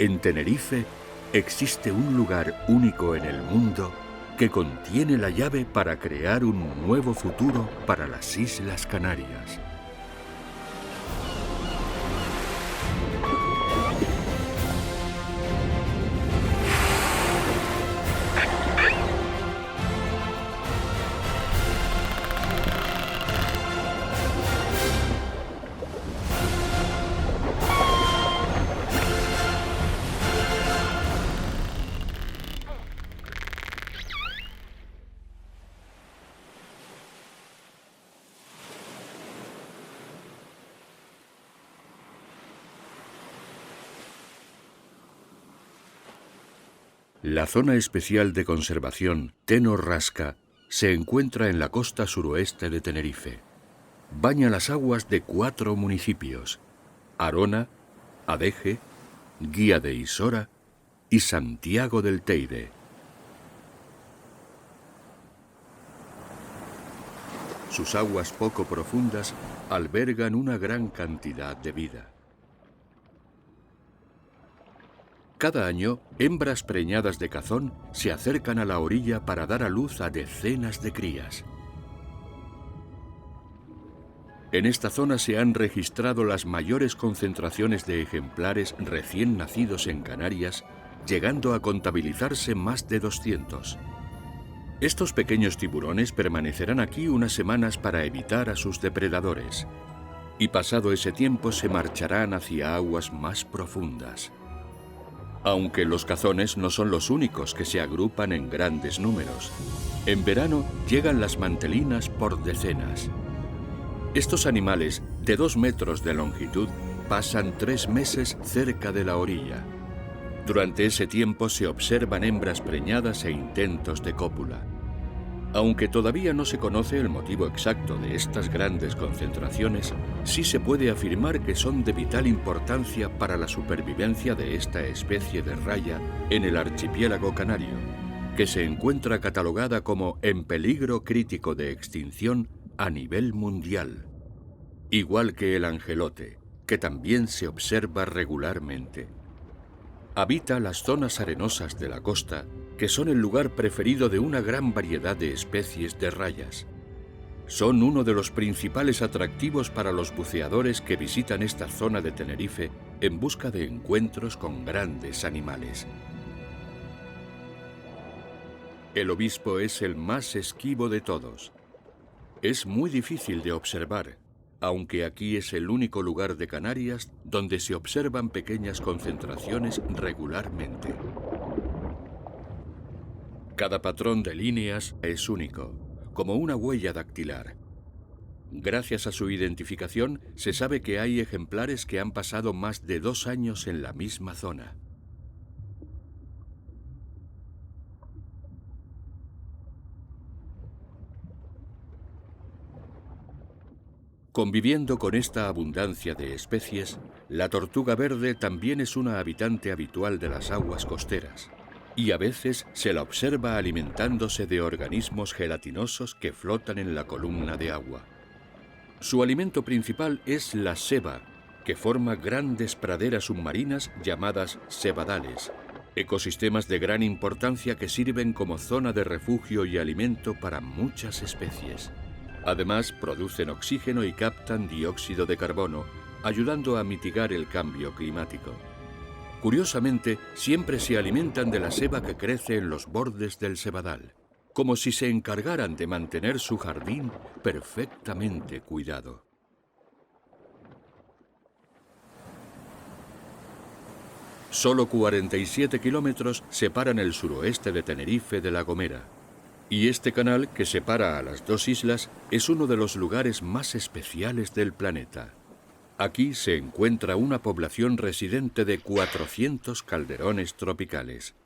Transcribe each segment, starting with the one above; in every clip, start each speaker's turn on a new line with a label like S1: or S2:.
S1: En Tenerife existe un lugar único en el mundo que contiene la llave para crear un nuevo futuro para las Islas Canarias. La zona especial de conservación Teno Rasca se encuentra en la costa suroeste de Tenerife. Baña las aguas de 4 municipios: Arona, Adeje, Guía de Isora y Santiago del Teide. Sus aguas poco profundas albergan una gran cantidad de vida. Cada año, hembras preñadas de cazón se acercan a la orilla para dar a luz a decenas de crías. En esta zona se han registrado las mayores concentraciones de ejemplares recién nacidos en Canarias, llegando a contabilizarse más de 200. Estos pequeños tiburones permanecerán aquí unas semanas para evitar a sus depredadores, y pasado ese tiempo se marcharán hacia aguas más profundas. Aunque los cazones no son los únicos que se agrupan en grandes números. En verano llegan las mantelinas por decenas. Estos animales, de 2 metros de longitud, pasan 3 meses cerca de la orilla. Durante ese tiempo se observan hembras preñadas e intentos de cópula. Aunque todavía no se conoce el motivo exacto de estas grandes concentraciones, sí se puede afirmar que son de vital importancia para la supervivencia de esta especie de raya en el archipiélago canario, que se encuentra catalogada como en peligro crítico de extinción a nivel mundial, igual que el angelote, que también se observa regularmente. Habita las zonas arenosas de la costa, que son el lugar preferido de una gran variedad de especies de rayas. Son uno de los principales atractivos para los buceadores que visitan esta zona de Tenerife en busca de encuentros con grandes animales. El obispo es el más esquivo de todos. Es muy difícil de observar, aunque aquí es el único lugar de Canarias donde se observan pequeñas concentraciones regularmente. Cada patrón de líneas es único, como una huella dactilar. Gracias a su identificación, se sabe que hay ejemplares que han pasado más de 2 años en la misma zona. Conviviendo con esta abundancia de especies, la tortuga verde también es una habitante habitual de las aguas costeras, y a veces se la observa alimentándose de organismos gelatinosos que flotan en la columna de agua. Su alimento principal es la seba, que forma grandes praderas submarinas llamadas sebadales, ecosistemas de gran importancia que sirven como zona de refugio y alimento para muchas especies. Además, producen oxígeno y captan dióxido de carbono, ayudando a mitigar el cambio climático. Curiosamente, siempre se alimentan de la seba que crece en los bordes del sebadal, como si se encargaran de mantener su jardín perfectamente cuidado. Solo 47 kilómetros separan el suroeste de Tenerife de La Gomera, y este canal que separa a las 2 islas es uno de los lugares más especiales del planeta. Aquí se encuentra una población residente de 400 calderones tropicales.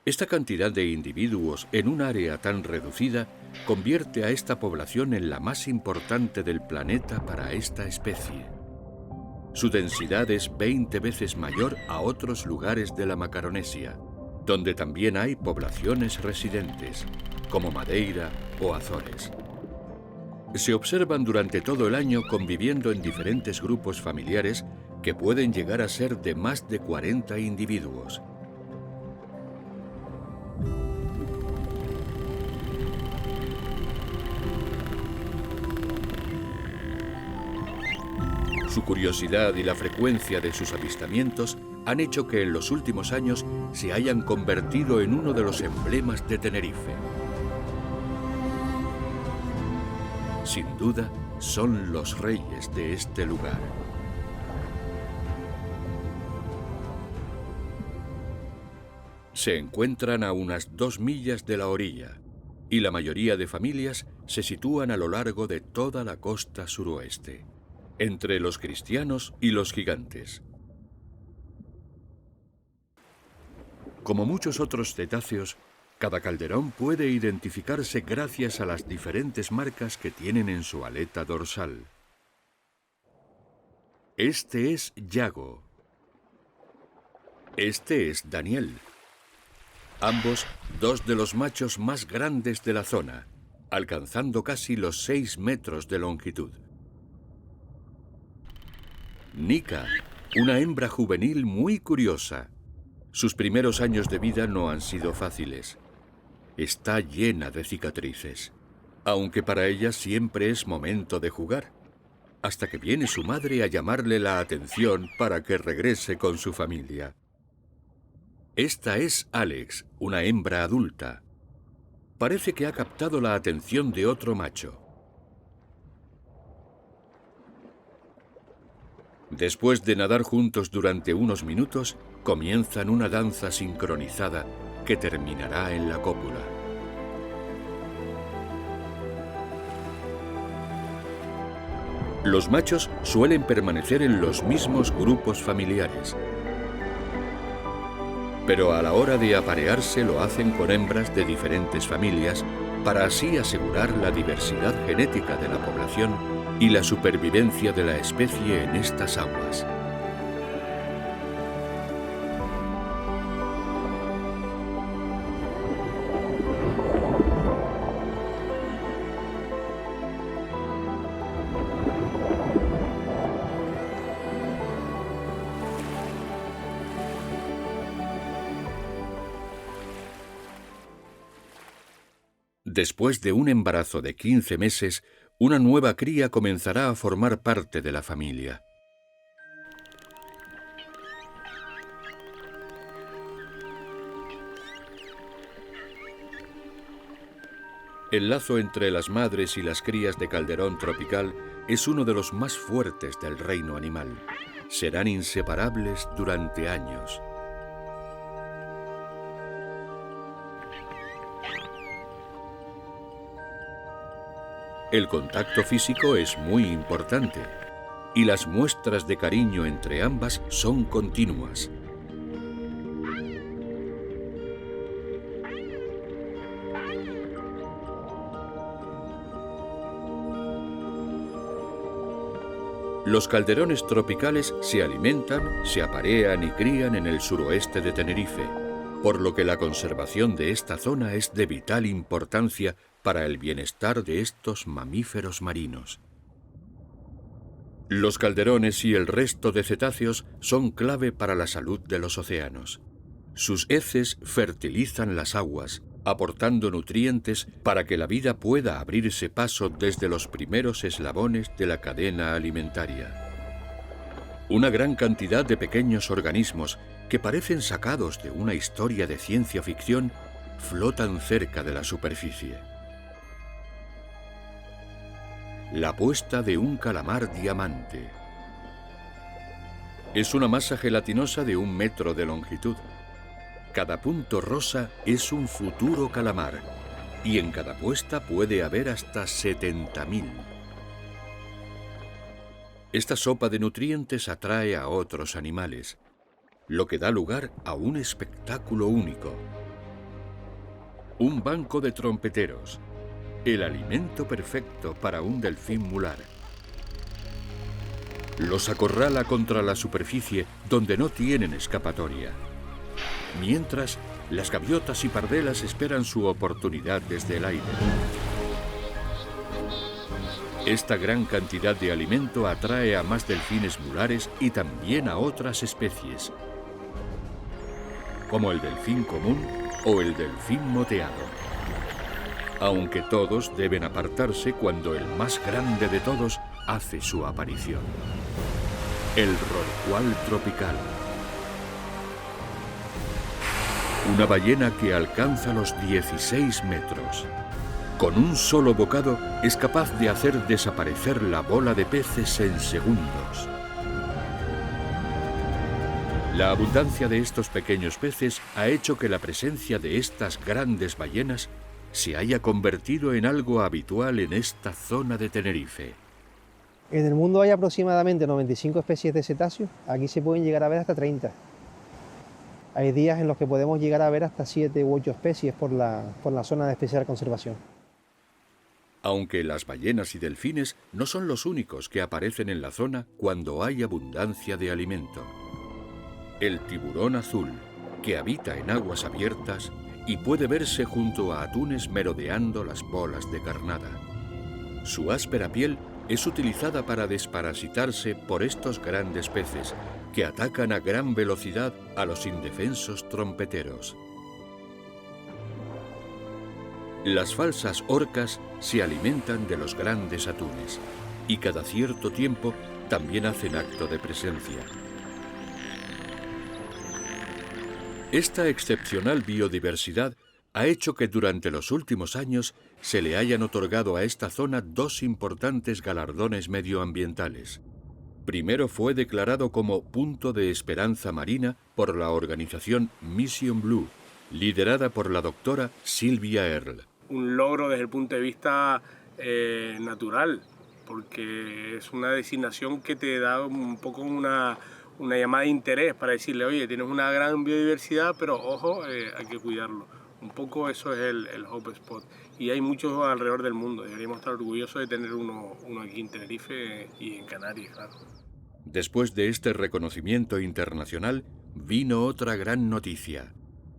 S1: Esta cantidad de individuos en un área tan reducida convierte a esta población en la más importante del planeta para esta especie. Su densidad es 20 veces mayor a otros lugares de la Macaronesia, donde también hay poblaciones residentes, como Madeira o Azores. Se observan durante todo el año conviviendo en diferentes grupos familiares que pueden llegar a ser de más de 40 individuos. Su curiosidad y la frecuencia de sus avistamientos han hecho que en los últimos años se hayan convertido en uno de los emblemas de Tenerife. Sin duda, son los reyes de este lugar. Se encuentran a unas 2 millas de la orilla, y la mayoría de familias se sitúan a lo largo de toda la costa suroeste, entre los cristianos y los gigantes. Como muchos otros cetáceos, cada calderón puede identificarse gracias a las diferentes marcas que tienen en su aleta dorsal. Este es Yago. Este es Daniel. Ambos, dos de los machos más grandes de la zona, alcanzando casi los 6 metros de longitud. Nika, una hembra juvenil muy curiosa. Sus primeros años de vida no han sido fáciles. Está llena de cicatrices, aunque para ella siempre es momento de jugar, hasta que viene su madre a llamarle la atención para que regrese con su familia. Esta es Alex, una hembra adulta. Parece que ha captado la atención de otro macho. Después de nadar juntos durante unos minutos, comienzan una danza sincronizada que terminará en la cópula. Los machos suelen permanecer en los mismos grupos familiares, pero a la hora de aparearse lo hacen con hembras de diferentes familias para así asegurar la diversidad genética de la población y la supervivencia de la especie en estas aguas. Después de un embarazo de 15 meses, una nueva cría comenzará a formar parte de la familia. El lazo entre las madres y las crías de calderón tropical es uno de los más fuertes del reino animal. Serán inseparables durante años. El contacto físico es muy importante y las muestras de cariño entre ambas son continuas. Los calderones tropicales se alimentan, se aparean y crían en el suroeste de Tenerife, por lo que la conservación de esta zona es de vital importancia para el bienestar de estos mamíferos marinos. Los calderones y el resto de cetáceos son clave para la salud de los océanos. Sus heces fertilizan las aguas, aportando nutrientes para que la vida pueda abrirse paso desde los primeros eslabones de la cadena alimentaria. Una gran cantidad de pequeños organismos que parecen sacados de una historia de ciencia ficción flotan cerca de la superficie. La puesta de un calamar diamante. Es una masa gelatinosa de 1 metro de longitud. Cada punto rosa es un futuro calamar, y en cada puesta puede haber hasta 70.000. Esta sopa de nutrientes atrae a otros animales, lo que da lugar a un espectáculo único. Un banco de trompeteros. El alimento perfecto para un delfín mular. Los acorrala contra la superficie donde no tienen escapatoria. Mientras, las gaviotas y pardelas esperan su oportunidad desde el aire. Esta gran cantidad de alimento atrae a más delfines mulares y también a otras especies, como el delfín común o el delfín moteado. Aunque todos deben apartarse cuando el más grande de todos hace su aparición: el rorcual tropical. Una ballena que alcanza los 16 metros. Con un solo bocado es capaz de hacer desaparecer la bola de peces en segundos. La abundancia de estos pequeños peces ha hecho que la presencia de estas grandes ballenas se haya convertido en algo habitual en esta zona de Tenerife.
S2: En el mundo hay aproximadamente 95 especies de cetáceos, aquí se pueden llegar a ver hasta 30. Hay días en los que podemos llegar a ver hasta 7 u 8 especies por la zona de especial conservación.
S1: Aunque las ballenas y delfines no son los únicos que aparecen en la zona cuando hay abundancia de alimento. El tiburón azul, que habita en aguas abiertas y puede verse junto a atunes merodeando las bolas de carnada. Su áspera piel es utilizada para desparasitarse por estos grandes peces, que atacan a gran velocidad a los indefensos trompeteros. Las falsas orcas se alimentan de los grandes atunes y cada cierto tiempo también hacen acto de presencia. Esta excepcional biodiversidad ha hecho que durante los últimos años se le hayan otorgado a esta zona 2 importantes galardones medioambientales. Primero fue declarado como Punto de Esperanza Marina por la organización Mission Blue, liderada por la doctora Silvia Earle.
S3: Un logro desde el punto de vista natural, porque es una designación que te da un poco una llamada de interés para decirle: oye, tienes una gran biodiversidad, pero ojo, hay que cuidarlo. Un poco eso es el Hope Spot. Y hay muchos alrededor del mundo. Deberíamos estar orgullosos de tener uno aquí en Tenerife y en Canarias, claro.
S1: Después de este reconocimiento internacional, vino otra gran noticia.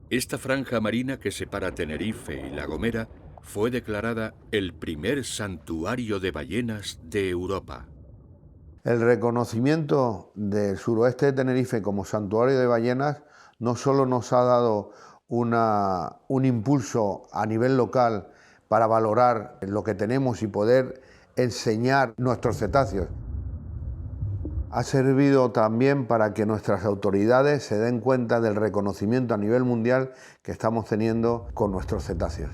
S1: Esta franja marina que separa Tenerife y La Gomera fue declarada el primer santuario de ballenas de Europa.
S4: El reconocimiento del suroeste de Tenerife como santuario de ballenas no solo nos ha dado un impulso a nivel local para valorar lo que tenemos y poder enseñar nuestros cetáceos, ha servido también para que nuestras autoridades se den cuenta del reconocimiento a nivel mundial que estamos teniendo con nuestros cetáceos.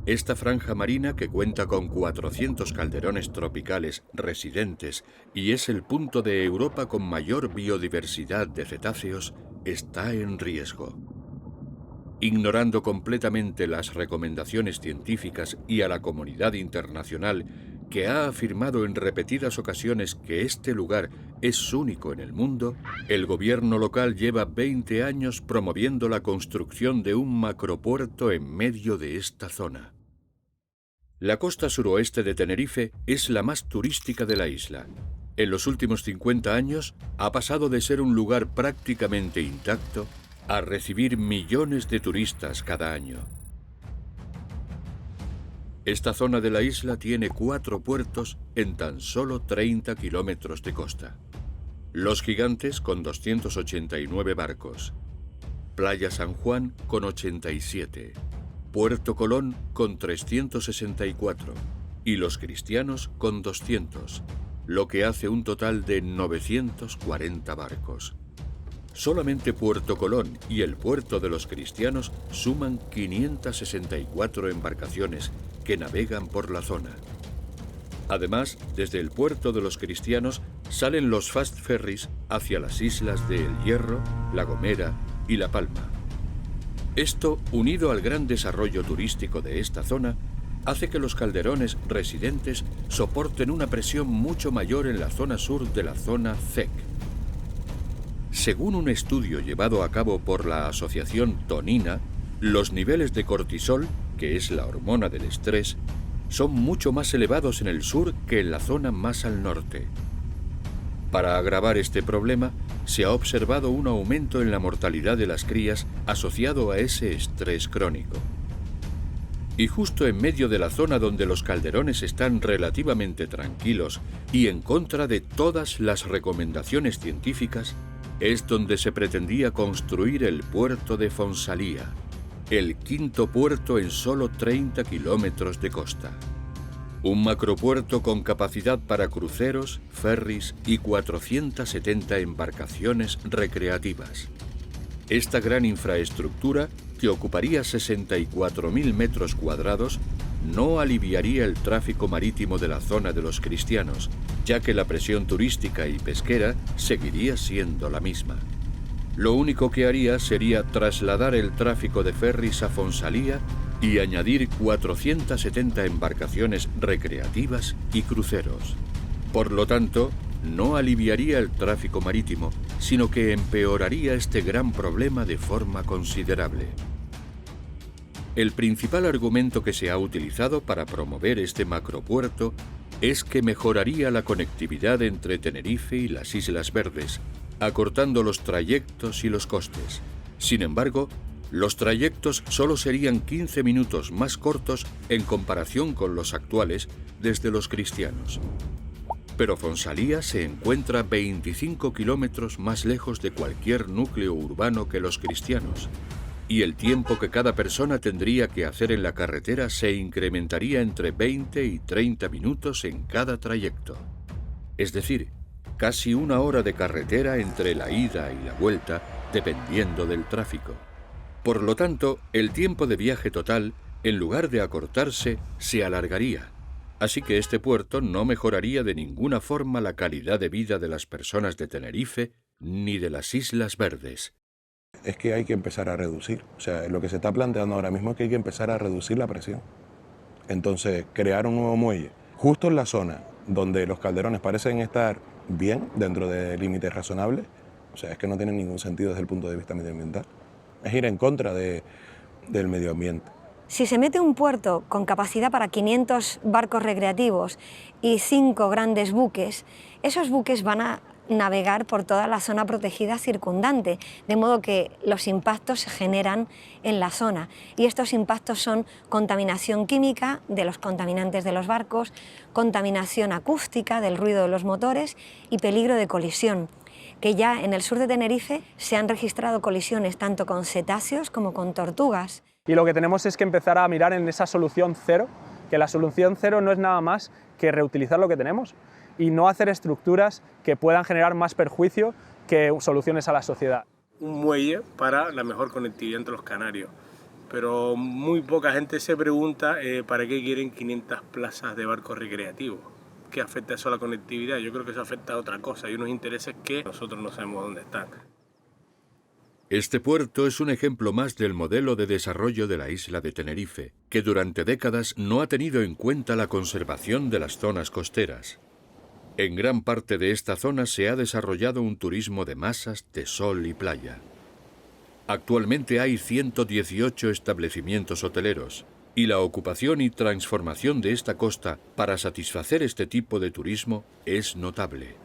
S1: Esta franja marina, que cuenta con 400 calderones tropicales residentes y es el punto de Europa con mayor biodiversidad de cetáceos, está en riesgo. Ignorando completamente las recomendaciones científicas y a la comunidad internacional, que ha afirmado en repetidas ocasiones que este lugar es único en el mundo, el gobierno local lleva 20 años promoviendo la construcción de un macropuerto en medio de esta zona. La costa suroeste de Tenerife es la más turística de la isla. En los últimos 50 años ha pasado de ser un lugar prácticamente intacto a recibir millones de turistas cada año. Esta zona de la isla tiene 4 puertos en tan solo 30 kilómetros de costa. Los Gigantes con 289 barcos, Playa San Juan con 87, Puerto Colón con 364 y Los Cristianos con 200, lo que hace un total de 940 barcos. Solamente Puerto Colón y el puerto de Los Cristianos suman 564 embarcaciones que navegan por la zona. Además, desde el puerto de Los Cristianos salen los fast ferries hacia las islas de El Hierro, La Gomera y La Palma. Esto, unido al gran desarrollo turístico de esta zona, hace que los calderones residentes soporten una presión mucho mayor en la zona sur de la zona ZEC. Según un estudio llevado a cabo por la asociación Tonina, los niveles de cortisol, que es la hormona del estrés, son mucho más elevados en el sur que en la zona más al norte. Para agravar este problema, se ha observado un aumento en la mortalidad de las crías asociado a ese estrés crónico. Y justo en medio de la zona donde los calderones están relativamente tranquilos y en contra de todas las recomendaciones científicas, es donde se pretendía construir el puerto de Fonsalía, el quinto puerto en solo 30 kilómetros de costa. Un macropuerto con capacidad para cruceros, ferries y 470 embarcaciones recreativas. Esta gran infraestructura, que ocuparía 64.000 metros cuadrados, no aliviaría el tráfico marítimo de la zona de los cristianos, ya que la presión turística y pesquera seguiría siendo la misma. Lo único que haría sería trasladar el tráfico de ferries a Fonsalía y añadir 470 embarcaciones recreativas y cruceros. Por lo tanto, no aliviaría el tráfico marítimo, sino que empeoraría este gran problema de forma considerable. El principal argumento que se ha utilizado para promover este macropuerto es que mejoraría la conectividad entre Tenerife y las Islas Verdes, acortando los trayectos y los costes. Sin embargo, los trayectos solo serían 15 minutos más cortos en comparación con los actuales desde los cristianos. Pero Fonsalía se encuentra 25 kilómetros más lejos de cualquier núcleo urbano que los cristianos, y el tiempo que cada persona tendría que hacer en la carretera se incrementaría entre 20 y 30 minutos en cada trayecto. Es decir, casi una hora de carretera entre la ida y la vuelta, dependiendo del tráfico. Por lo tanto, el tiempo de viaje total, en lugar de acortarse, se alargaría. Así que este puerto no mejoraría de ninguna forma la calidad de vida de las personas de Tenerife ni de las Islas Verdes.
S5: Es que hay que empezar a reducir. O sea, lo que se está planteando ahora mismo es que hay que empezar a reducir la presión. Entonces, crear un nuevo muelle, justo en la zona donde los calderones parecen estar bien, dentro de límites razonables, o sea, es que no tiene ningún sentido desde el punto de vista medioambiental. Es ir en contra del medio ambiente.
S6: Si se mete un puerto con capacidad para 500 barcos recreativos y 5 grandes buques, esos buques van a navegar por toda la zona protegida circundante, de modo que los impactos se generan en la zona. Y estos impactos son contaminación química de los contaminantes de los barcos, contaminación acústica del ruido de los motores y peligro de colisión, que ya en el sur de Tenerife se han registrado colisiones tanto con cetáceos como con tortugas.
S7: Y lo que tenemos es que empezar a mirar en esa solución cero, que la solución cero no es nada más que reutilizar lo que tenemos y no hacer estructuras que puedan generar más perjuicio que soluciones a la sociedad.
S3: Un muelle para la mejor conectividad entre los canarios, pero muy poca gente se pregunta para qué quieren 500 plazas de barcos recreativos. ¿Qué afecta eso a la conectividad? Yo creo que eso afecta a otra cosa, hay unos intereses que nosotros no sabemos dónde están.
S1: Este puerto es un ejemplo más del modelo de desarrollo de la isla de Tenerife, que durante décadas no ha tenido en cuenta la conservación de las zonas costeras. En gran parte de esta zona se ha desarrollado un turismo de masas, de sol y playa. Actualmente hay 118 establecimientos hoteleros, y la ocupación y transformación de esta costa para satisfacer este tipo de turismo es notable.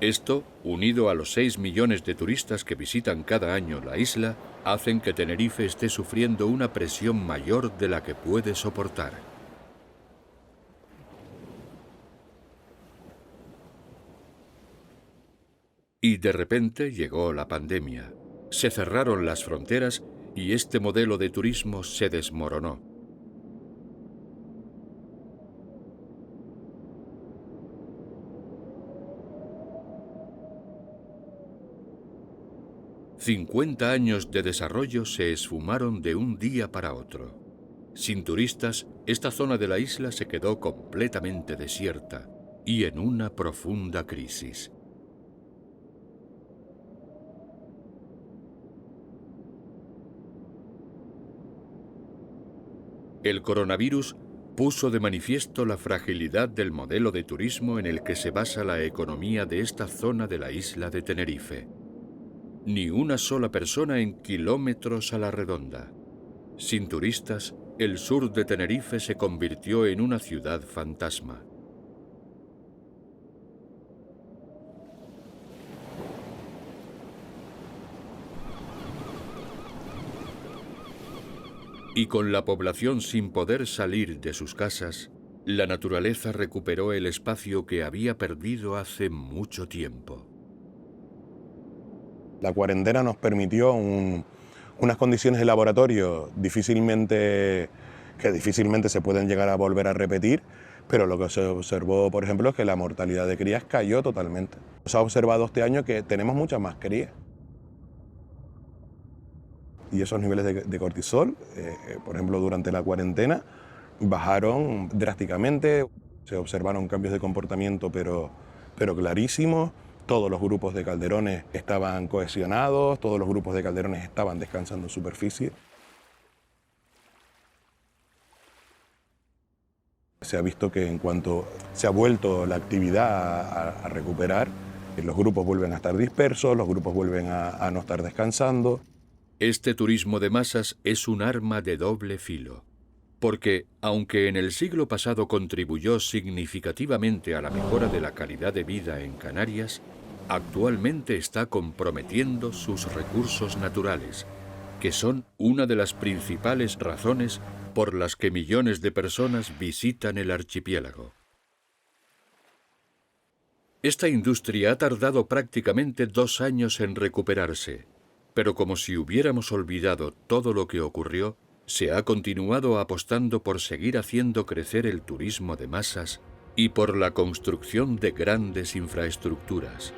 S1: Esto, unido a los 6 millones de turistas que visitan cada año la isla, hacen que Tenerife esté sufriendo una presión mayor de la que puede soportar. Y de repente llegó la pandemia. Se cerraron las fronteras y este modelo de turismo se desmoronó. «50 años de desarrollo se esfumaron de un día para otro. Sin turistas, esta zona de la isla se quedó completamente desierta y en una profunda crisis». El coronavirus puso de manifiesto la fragilidad del modelo de turismo en el que se basa la economía de esta zona de la isla de Tenerife. Ni una sola persona en kilómetros a la redonda. Sin turistas, el sur de Tenerife se convirtió en una ciudad fantasma. Y con la población sin poder salir de sus casas, la naturaleza recuperó el espacio que había perdido hace mucho tiempo.
S5: La cuarentena nos permitió unas condiciones de laboratorio que difícilmente se pueden llegar a volver a repetir, pero lo que se observó, por ejemplo, es que la mortalidad de crías cayó totalmente. Se ha observado este año que tenemos muchas más crías. Y esos niveles de cortisol, por ejemplo, durante la cuarentena, bajaron drásticamente. Se observaron cambios de comportamiento, pero clarísimos. Todos los grupos de calderones estaban cohesionados, todos los grupos de calderones estaban descansando en superficie. Se ha visto que en cuanto se ha vuelto la actividad a recuperar, los grupos vuelven a estar dispersos, los grupos vuelven a no estar descansando.
S1: Este turismo de masas es un arma de doble filo, porque, aunque en el siglo pasado contribuyó significativamente a la mejora de la calidad de vida en Canarias, actualmente está comprometiendo sus recursos naturales, que son una de las principales razones por las que millones de personas visitan el archipiélago. Esta industria ha tardado prácticamente 2 años en recuperarse, pero como si hubiéramos olvidado todo lo que ocurrió, se ha continuado apostando por seguir haciendo crecer el turismo de masas y por la construcción de grandes infraestructuras.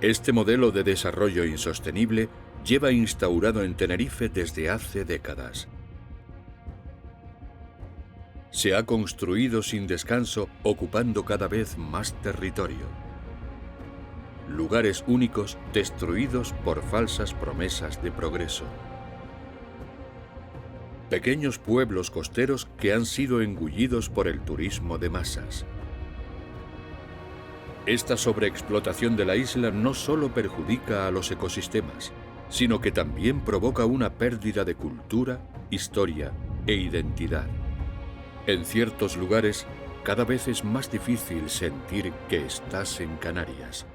S1: Este modelo de desarrollo insostenible lleva instaurado en Tenerife desde hace décadas. Se ha construido sin descanso, ocupando cada vez más territorio. Lugares únicos destruidos por falsas promesas de progreso. Pequeños pueblos costeros que han sido engullidos por el turismo de masas. Esta sobreexplotación de la isla no solo perjudica a los ecosistemas, sino que también provoca una pérdida de cultura, historia e identidad. En ciertos lugares, cada vez es más difícil sentir que estás en Canarias.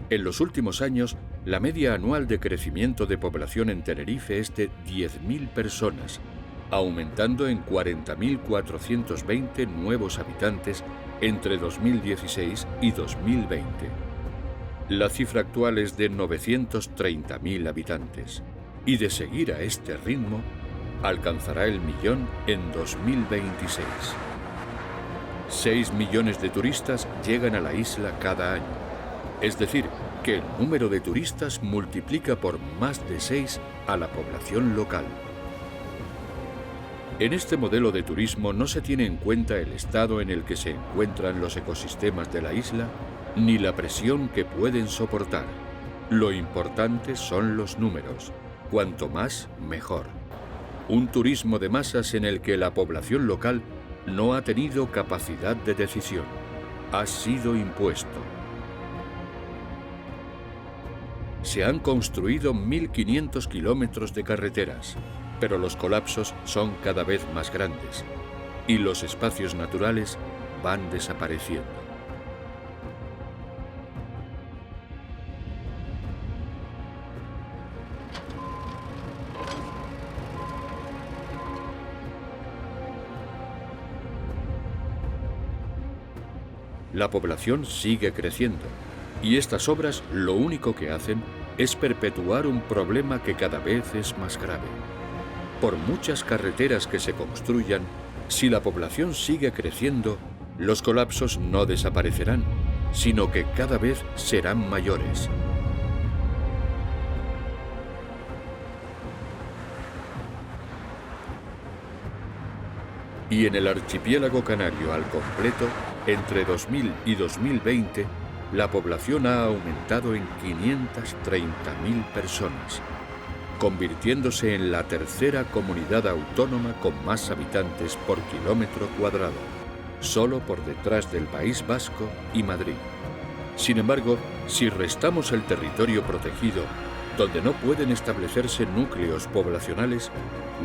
S1: En los últimos años, la media anual de crecimiento de población en Tenerife es de 10.000 personas, aumentando en 40.420 nuevos habitantes entre 2016 y 2020. La cifra actual es de 930.000 habitantes, y de seguir a este ritmo, alcanzará el millón en 2026. 6 millones de turistas llegan a la isla cada año. Es decir, que el número de turistas multiplica por más de 6 a la población local. En este modelo de turismo no se tiene en cuenta el estado en el que se encuentran los ecosistemas de la isla, ni la presión que pueden soportar. Lo importante son los números. Cuanto más, mejor. Un turismo de masas en el que la población local no ha tenido capacidad de decisión. Ha sido impuesto. Se han construido 1.500 kilómetros de carreteras, pero los colapsos son cada vez más grandes y los espacios naturales van desapareciendo. La población sigue creciendo. Y estas obras lo único que hacen es perpetuar un problema que cada vez es más grave. Por muchas carreteras que se construyan, si la población sigue creciendo, los colapsos no desaparecerán, sino que cada vez serán mayores. Y en el archipiélago canario al completo, entre 2000 y 2020, la población ha aumentado en 530.000 personas, convirtiéndose en la tercera comunidad autónoma con más habitantes por kilómetro cuadrado, solo por detrás del País Vasco y Madrid. Sin embargo, si restamos el territorio protegido, donde no pueden establecerse núcleos poblacionales,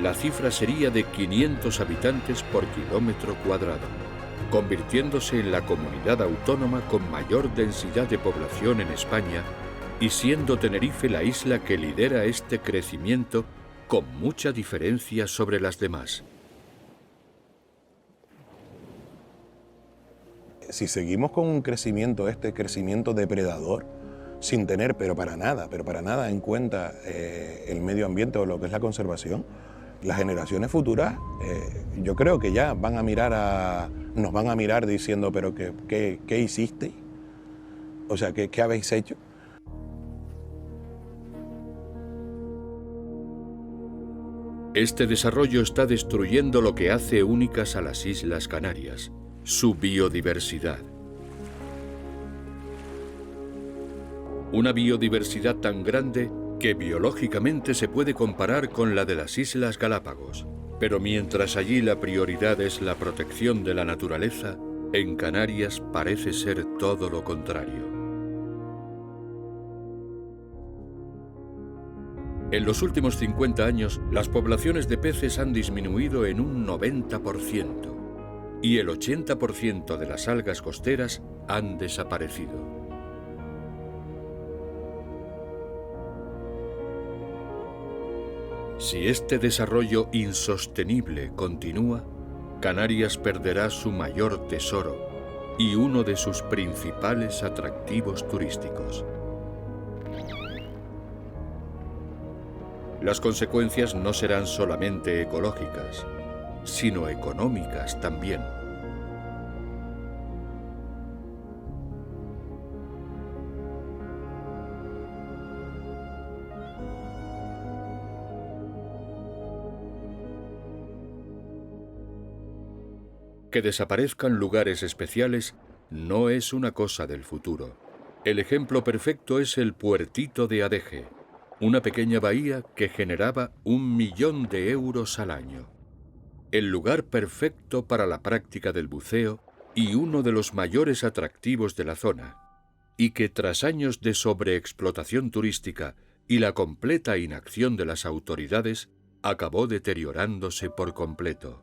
S1: la cifra sería de 500 habitantes por kilómetro cuadrado, convirtiéndose en la comunidad autónoma con mayor densidad de población en España y siendo Tenerife la isla que lidera este crecimiento con mucha diferencia sobre las demás.
S5: Si seguimos con un crecimiento, este crecimiento depredador, sin tener, pero para nada en cuenta el medio ambiente o lo que es la conservación, las generaciones futuras, yo creo que ya nos van a mirar diciendo, pero ¿qué hiciste? O sea, ¿qué habéis hecho?
S1: Este desarrollo está destruyendo lo que hace únicas a las Islas Canarias, su biodiversidad. Una biodiversidad tan grande que biológicamente se puede comparar con la de las Islas Galápagos. Pero mientras allí la prioridad es la protección de la naturaleza, en Canarias parece ser todo lo contrario. En los últimos 50 años, las poblaciones de peces han disminuido en un 90% y el 80% de las algas costeras han desaparecido. Si este desarrollo insostenible continúa, Canarias perderá su mayor tesoro y uno de sus principales atractivos turísticos. Las consecuencias no serán solamente ecológicas, sino económicas también. Que desaparezcan lugares especiales no es una cosa del futuro. El ejemplo perfecto es el puertito de Adeje, una pequeña bahía que generaba 1 millón de euros al año. El lugar perfecto para la práctica del buceo y uno de los mayores atractivos de la zona, y que tras años de sobreexplotación turística y la completa inacción de las autoridades, acabó deteriorándose por completo.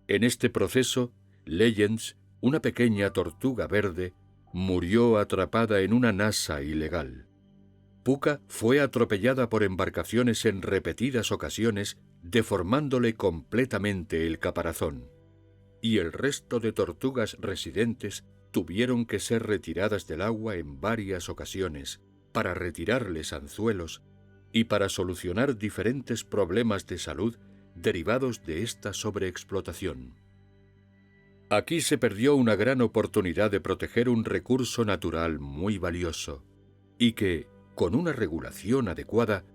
S1: En este proceso, Legends, una pequeña tortuga verde, murió atrapada en una nasa ilegal. Puca fue atropellada por embarcaciones en repetidas ocasiones, deformándole completamente el caparazón. Y el resto de tortugas residentes tuvieron que ser retiradas del agua en varias ocasiones para retirarles anzuelos y para solucionar diferentes problemas de salud derivados de esta sobreexplotación. Aquí se perdió una gran oportunidad de proteger un recurso natural muy valioso y que, con una regulación adecuada,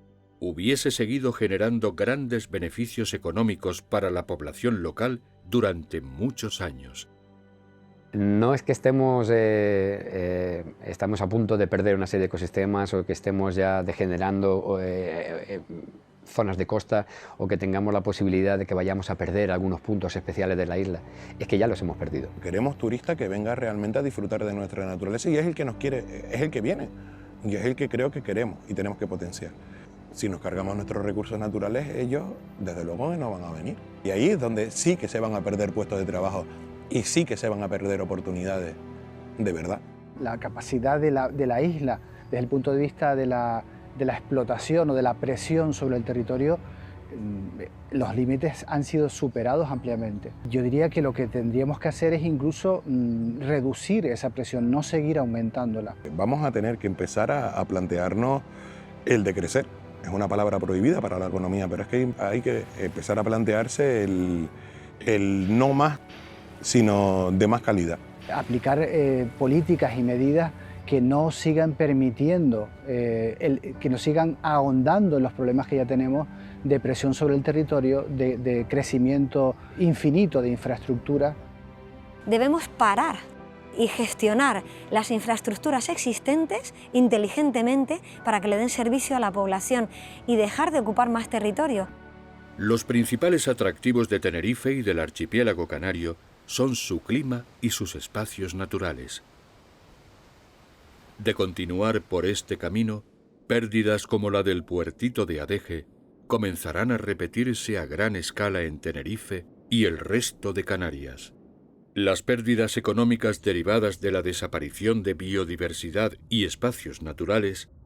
S1: hubiese seguido generando grandes beneficios económicos para la población local durante muchos años.
S8: No es que estemos a punto de perder una serie de ecosistemas o que estemos ya degenerando zonas de costa o que tengamos la posibilidad de que vayamos a perder algunos puntos especiales de la isla. Es que ya los hemos perdido.
S5: Queremos turistas que venga realmente a disfrutar de nuestra naturaleza y es el que nos quiere, es el que viene y es el que creo que queremos y tenemos que potenciar. Si nos cargamos nuestros recursos naturales, ellos desde luego no van a venir. Y ahí es donde sí que se van a perder puestos de trabajo y sí que se van a perder oportunidades de verdad.
S9: La capacidad de la isla, desde el punto de vista de la explotación o de la presión sobre el territorio, los límites han sido superados ampliamente. Yo diría que lo que tendríamos que hacer es incluso reducir esa presión, no seguir aumentándola.
S5: Vamos a tener que empezar a plantearnos el decrecer. Es una palabra prohibida para la economía, pero es que hay que empezar a plantearse el no más, sino de más calidad.
S9: Aplicar políticas y medidas que no sigan permitiendo, que no sigan ahondando en los problemas que ya tenemos de presión sobre el territorio, de crecimiento infinito de infraestructura.
S6: Debemos parar y gestionar las infraestructuras existentes inteligentemente para que le den servicio a la población y dejar de ocupar más territorio.
S1: Los principales atractivos de Tenerife y del archipiélago canario son su clima y sus espacios naturales. De continuar por este camino, pérdidas como la del puertito de Adeje comenzarán a repetirse a gran escala en Tenerife y el resto de Canarias. Las pérdidas económicas derivadas de la desaparición de biodiversidad y espacios naturales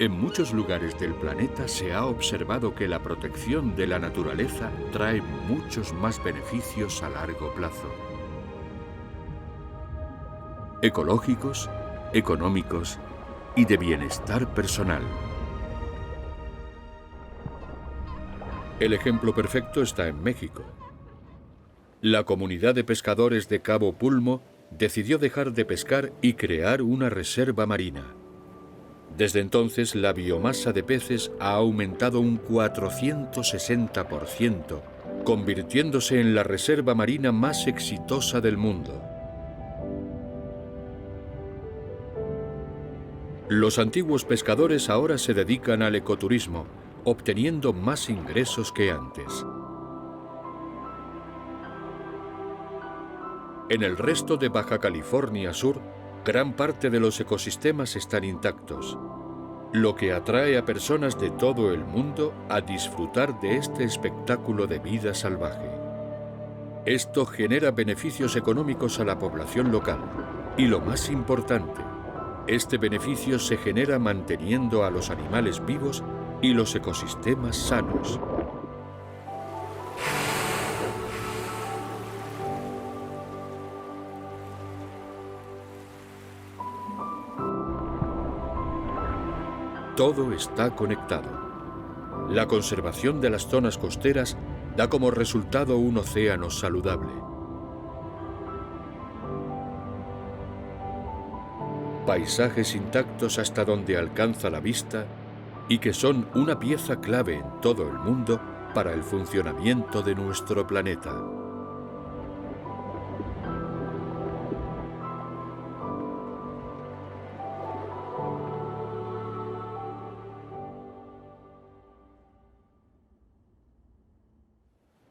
S1: En muchos lugares del planeta se ha observado que la protección de la naturaleza trae muchos más beneficios a largo plazo. Ecológicos, económicos y de bienestar personal. El ejemplo perfecto está en México. La comunidad de pescadores de Cabo Pulmo decidió dejar de pescar y crear una reserva marina. Desde entonces, la biomasa de peces ha aumentado un 460%, convirtiéndose en la reserva marina más exitosa del mundo. Los antiguos pescadores ahora se dedican al ecoturismo, obteniendo más ingresos que antes. En el resto de Baja California Sur, gran parte de los ecosistemas están intactos, lo que atrae a personas de todo el mundo a disfrutar de este espectáculo de vida salvaje. Esto genera beneficios económicos a la población local y, lo más importante, este beneficio se genera manteniendo a los animales vivos y los ecosistemas sanos. Todo está conectado. La conservación de las zonas costeras da como resultado un océano saludable. Paisajes intactos hasta donde alcanza la vista y que son una pieza clave en todo el mundo para el funcionamiento de nuestro planeta.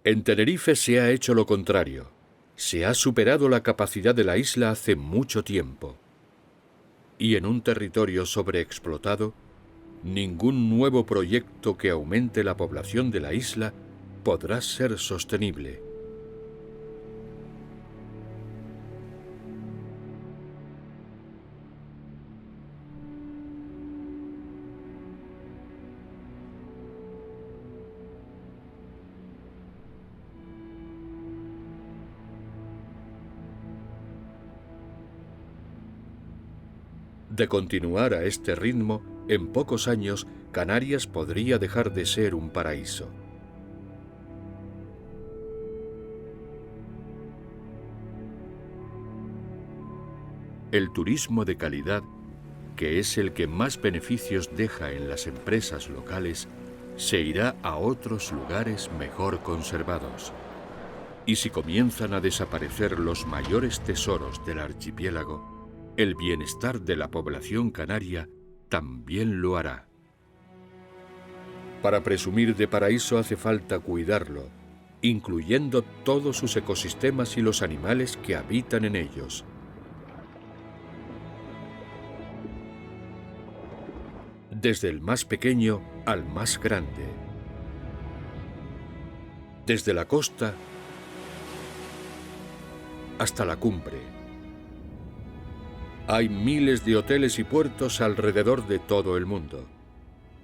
S1: En Tenerife se ha hecho lo contrario. Se ha superado la capacidad de la isla hace mucho tiempo. Y en un territorio sobreexplotado, ningún nuevo proyecto que aumente la población de la isla podrá ser sostenible. De continuar a este ritmo, en pocos años, Canarias podría dejar de ser un paraíso. El turismo de calidad, que es el que más beneficios deja en las empresas locales, se irá a otros lugares mejor conservados. Y si comienzan a desaparecer los mayores tesoros del archipiélago, el bienestar de la población canaria también lo hará. Para presumir de paraíso hace falta cuidarlo, incluyendo todos sus ecosistemas y los animales que habitan en ellos. Desde el más pequeño al más grande. Desde la costa hasta la cumbre. Hay miles de hoteles y puertos alrededor de todo el mundo,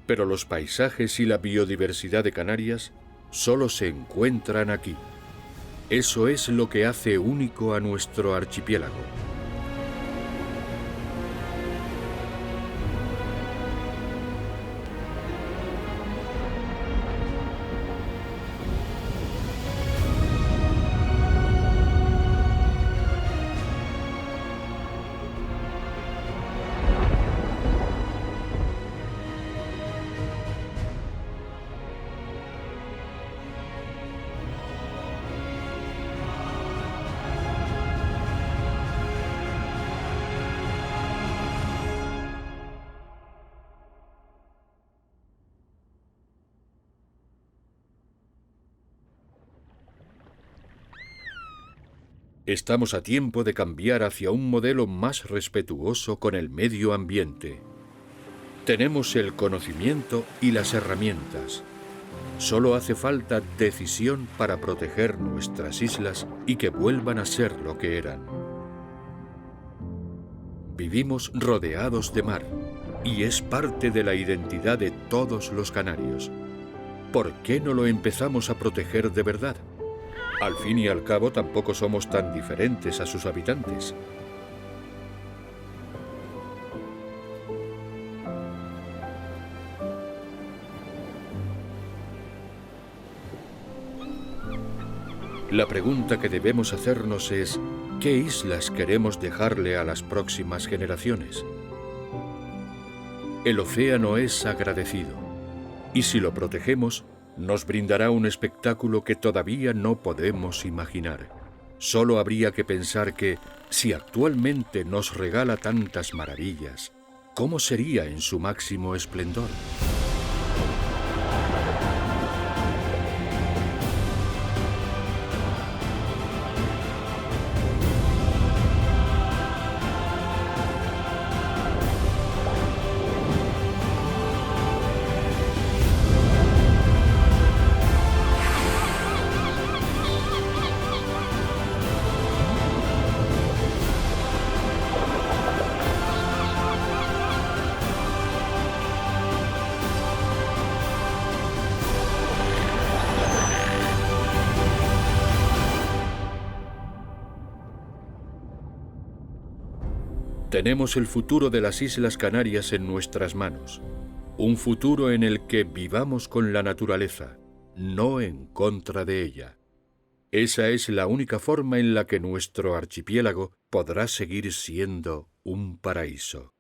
S1: pero los paisajes y la biodiversidad de Canarias solo se encuentran aquí. Eso es lo que hace único a nuestro archipiélago. Estamos a tiempo de cambiar hacia un modelo más respetuoso con el medio ambiente. Tenemos el conocimiento y las herramientas. Solo hace falta decisión para proteger nuestras islas y que vuelvan a ser lo que eran. Vivimos rodeados de mar, y es parte de la identidad de todos los canarios. ¿Por qué no lo empezamos a proteger de verdad? Al fin y al cabo, tampoco somos tan diferentes a sus habitantes. La pregunta que debemos hacernos es, ¿qué islas queremos dejarle a las próximas generaciones? El océano es agradecido, y si lo protegemos, nos brindará un espectáculo que todavía no podemos imaginar. Solo habría que pensar que, si actualmente nos regala tantas maravillas, ¿cómo sería en su máximo esplendor? Tenemos el futuro de las Islas Canarias en nuestras manos. Un futuro en el que vivamos con la naturaleza, no en contra de ella. Esa es la única forma en la que nuestro archipiélago podrá seguir siendo un paraíso.